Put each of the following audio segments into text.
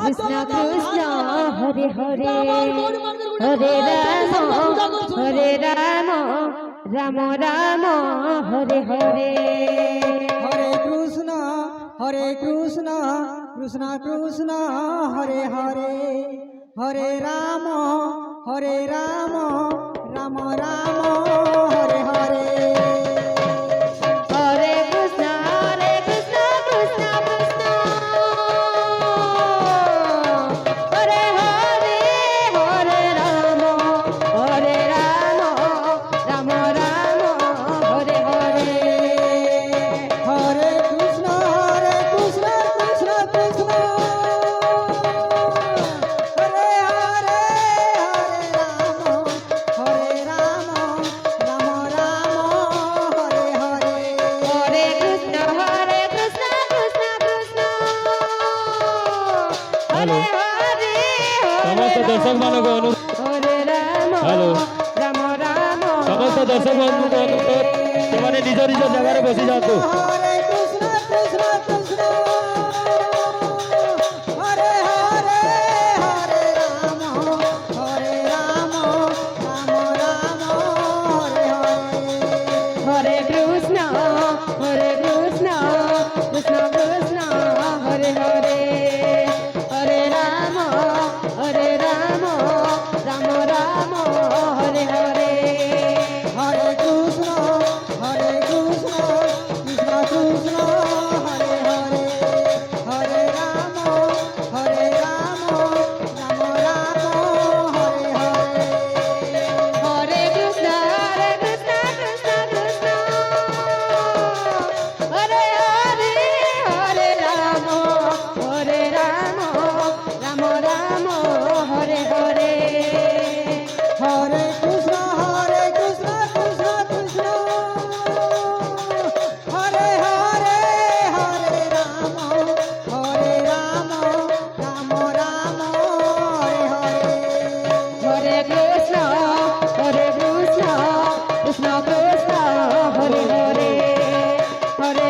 Krishna Krishna Hare Hare Hare Ram Ram Ram Hare Hare Hare Krishna Krishna Krishna Hare Hare Hare Ram Ram Ram Hare Hare Hare Krishna Krishna Krishna Hare Hare Hare Ram Ram Ram Hare Hare Hare Krishna Krishna Krishna Hare Hare Hare Ram Ram Ram Hare Hare Hare Krishna Krishna Krishna hello সমস্ত দর্শক মানব হরে Ram hello Ram Ram সমস্ত দর্শক বন্ধু ସେମାନେ ନିଜ ନିଜ ଜାଗାରେ ବସି ଯାଆନ୍ତୁ। হরে কৃষ্ণ কৃষ্ণ কৃষ্ণ হরে হরে হরে রাম রাম রাম হরে হরে হরে কৃষ্ণ কৃষ্ণ কৃষ্ণ হরে হরে হরে রাম রাম রাম হরে হরে হরে কৃষ্ণ কৃষ্ণ কৃষ্ণ হরে হরে হরে রাম রাম রাম হরে হরে হরে কৃষ্ণ কৃষ্ণ কৃষ্ণ হরে হরে হরে রাম রাম রাম হরে হরে হরে কৃষ্ণ কৃষ্ণ কৃষ্ণ হরে হরে হরে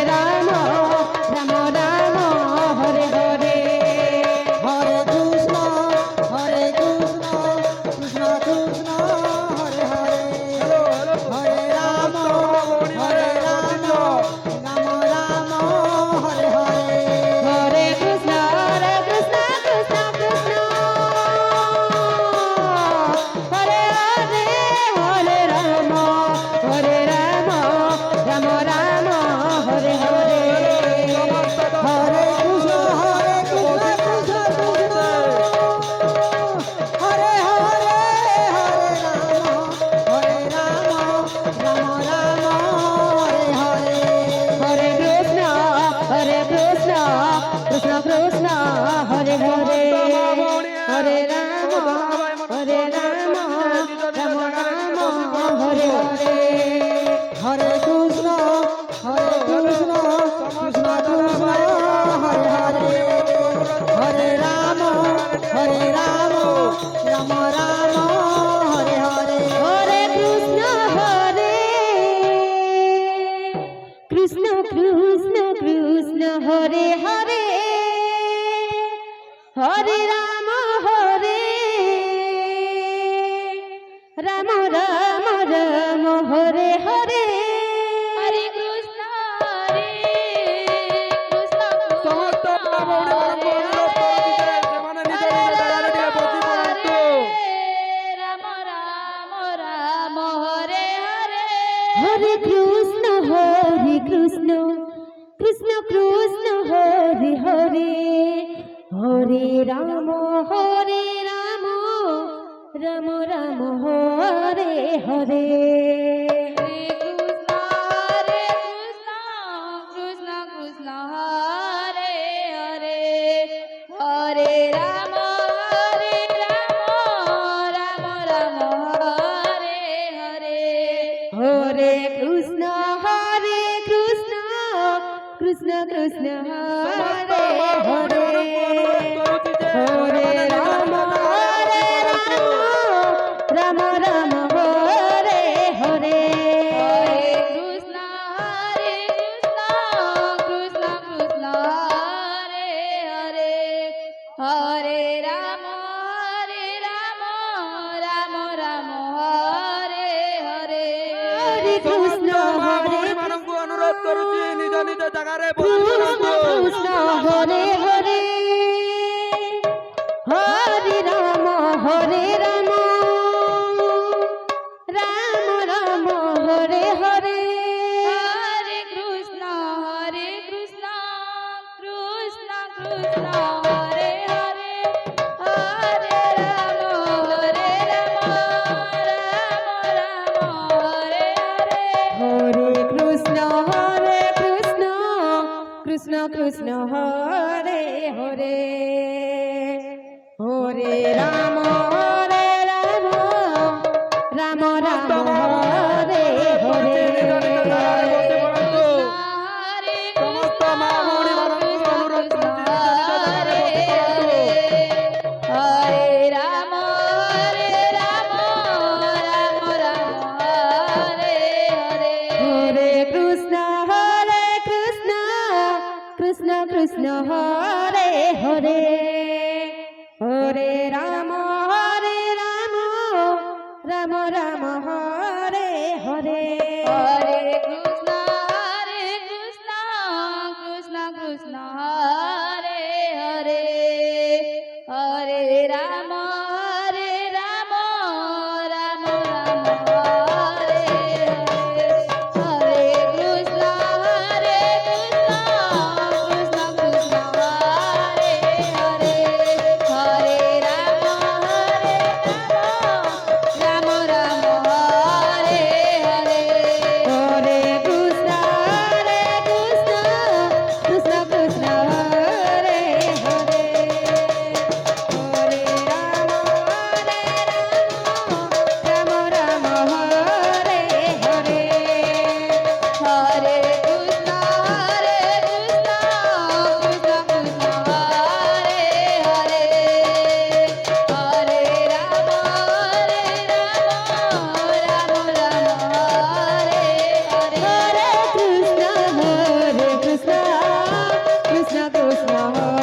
রাম রাম রাম হরে হরে হরে কৃষ্ণ কৃষ্ণ কৃষ্ণ হরে হরে হরে রাম রাম রাম হরে হরে হরে কৃষ্ণ কৃষ্ণ কৃষ্ণ হরে হরে হরে রাম রাম রাম হরে হরে হরে কৃষ্ণ কৃষ্ণ কৃষ্ণ হরে হরে হরে রাম রাম রাম হরে হরে হরে কৃষ্ণ কৃষ্ণ কৃষ্ণ হরে হরে হরে রাম রাম হরে হরে হরে কৃষ্ণ কৃষ্ণ কৃষ্ণ হরে হরে হরে রাম রাম রাম হরে হরে হরে কৃষ্ণ কৃষ্ণ কৃষ্ণ হরে হরে হরে রাম রাম রাম হরে হরে হরে কৃষ্ণ কৃষ্ণ কৃষ্ণ কৃষ্ণ হরে হরে হরে রাম রাম রাম হরে হরে হরে কৃষ্ণ ସମସ୍ତ ଭଉଣୀ ସେମାନେ ନିଜ ନିଜ ଜାଗାରେ ଟିକେ ବସି ପଡ଼ନ୍ତୁ। রাম রাম হরে হরে হরে কৃষ্ণ কৃষ্ণ কৃষ্ণ হরে হরে হরে রাম রাম রাম হরে হরে কৃষ্ণ কৃষ্ণ হরে হরে হরে রাম রাম রাম হরে হরে হরে কৃষ্ণ কৃষ্ণ কৃষ্ণ হরে হরে হরে রাম রাম হরে নিজ জায়গারে কৃষ্ণ বসিব কৃষ্ণ হরে হরে হরে রাম রাম রাম হরে হরে হরে কৃষ্ণ কৃষ্ণ কৃষ্ণ হরে হরে হরে রাম রাম হরে হরে হরে কৃষ্ণ কৃষ্ণ কৃষ্ণ হরে হরে হরে রাম রাম রাম হরে হরে সমস্ত মা ভৌণী ମାନଙ୍କୁ অনুরোধ କରୁଛି ନିଜ ଜାଗାରେ ବସି ପଡ଼ନ୍ତୁ। হরে রাম রাম রাম হরে হরে হরে কৃষ্ণ কৃষ্ণ কৃষ্ণ হরে হরে হরে রাম রাম রাম হরে হরে হরে কৃষ্ণ কৃষ্ণ কৃষ্ণ হরে হরে হরে রাম রাম রাম হরে হরে হরে কৃষ্ণ কৃষ্ণ কৃষ্ণ হরে হরে হরে রাম রাম রাম হরে হরে হরে কৃষ্ণ কৃষ্ণ কৃষ্ণ হরে হরে হরে রাম রাম রাম হরে হরে হরে কৃষ্ণ কৃষ্ণ কৃষ্ণ হরে হরে হরে রাম রাম হরে হরে হরে কৃষ্ণ কৃষ্ণ কৃষ্ণ কৃষ্ণ হরে